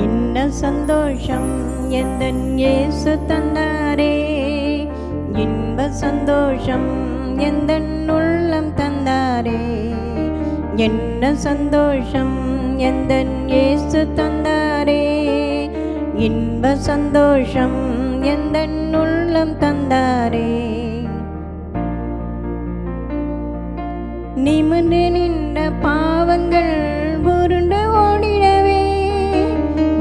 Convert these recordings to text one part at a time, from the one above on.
இன்ன சந்தோஷம் எந்தன் இயேசு தந்தாரே, இன்ப சந்தோஷம் எந்தன் உள்ளம் தந்தாரே. என்ன சந்தோஷம் எந்தன் இயேசு தந்தாரே, இன்ப சந்தோஷம் எந்தன் உள்ளம் தந்தாரே. நிமிர்ந்து நின்ற பாவங்கள் உருண்டு ஓடிடவே,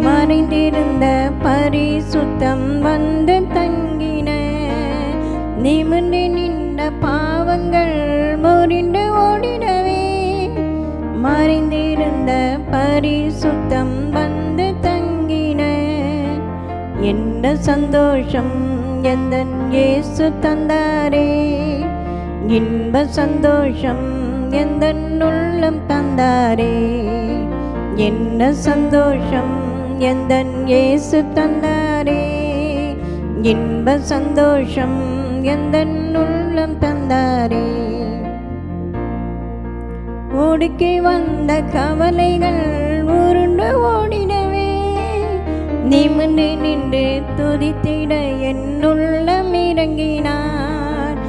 மறைந்திருந்த பரிசுத்தம் வந்து தங்கின. நிமிர்ந்து நின்ற பாவங்கள் முறிந்து ஓடிடவே, மறைந்திருந்த பரிசுத்தம் வந்து தங்கின. என்ன சந்தோஷம் எந்தன் இயேசு தந்தாரே, இன்ப சந்தோஷம் எந்தன் உள்ளம் தந்தாரே. என்ன சந்தோஷம் எந்தன் இயேசு தந்தாரே, இன்ப சந்தோஷம் எந்தன் உள்ளம் தந்தாரே. ஓடுக்கி வந்த கவலைகள் உருண்டு ஓடிடவே, நிமிர்ந்து நின்று துதித்திட என் உள்ளம் இறங்கினார்.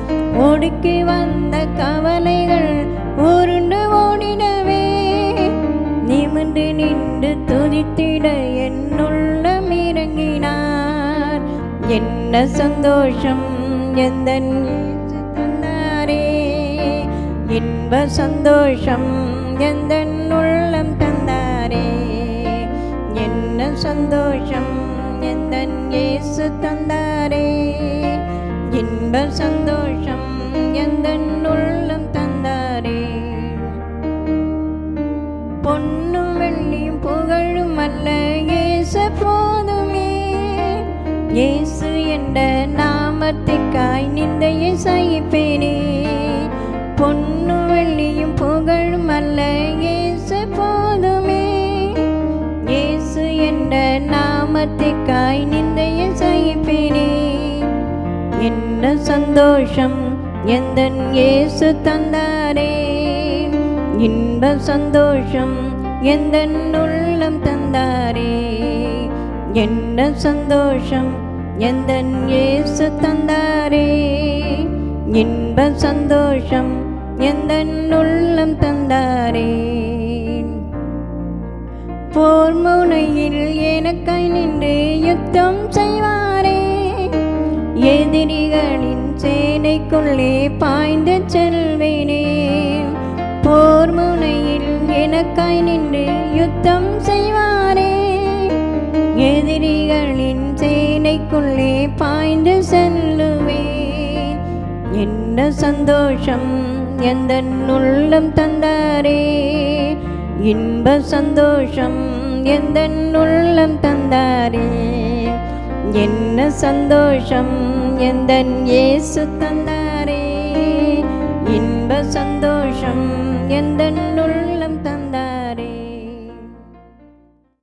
ஓடுக்கி வந்த கவலைகள் உருண்டு ஓடிடவே, நிமிர்ந்து நின்று துதித்திட என் உள்ளம் இறங்கினார். என்ன சந்தோஷம் எந்தன் இயேசு தந்தாரே, இன்ப சந்தோஷம் எந்தன் உள்ளம் தந்தாரே. என்ன சந்தோஷம் எந்தன் இயேசு தந்தாரே, இன்ப சந்தோஷம் எந்தன் உள்ளம் தந்தாரே. பொன்னும் வெள்ளியும் புகழும் அல்ல இயேசு போதுமே, இயேசு என்ற நாமத்திற்காய் நிந்தையை சகிப்பேனே. பொன்னும் வெள்ளியும் புகழும் அல்ல இயேசு போதுமே, இயேசு என்ற நாமத்திற்காய் நிந்தையை சகிப்பேனே. என்ன சந்தோஷம் எந்தன் இயேசு தந்தாரே, இன்ப சந்தோஷம் எந்தன் உள்ளம் தந்தாரே. என்ன சந்தோஷம் எந்தன் இயேசு தந்தாரே, இன்ப சந்தோஷம் எந்தன் உள்ளம் தந்தாரே. போர் முனையில் எனக்காய் நின்று யுத்தம் செய்வாரே, எதிரிகளின் சேனைக்குள்ளே பாய்ந்து செல்வேனே. போர் முனையில் எனக்காய் நின்று யுத்தம் செய்வாரே, எதிரிகளின் சேனைக்குள்ளே பாய்ந்து செல்லுவேன். என்ன சந்தோஷம் எந்தன் உள்ளம் தந்தாரே, இன்ப சந்தோஷம் எந்தன் உள்ளம் தந்தாரே. என்ன சந்தோஷம் எந்தன் இயேசு தந்தாரே, இன்ப சந்தோஷம் எந்தன் உள்ளம்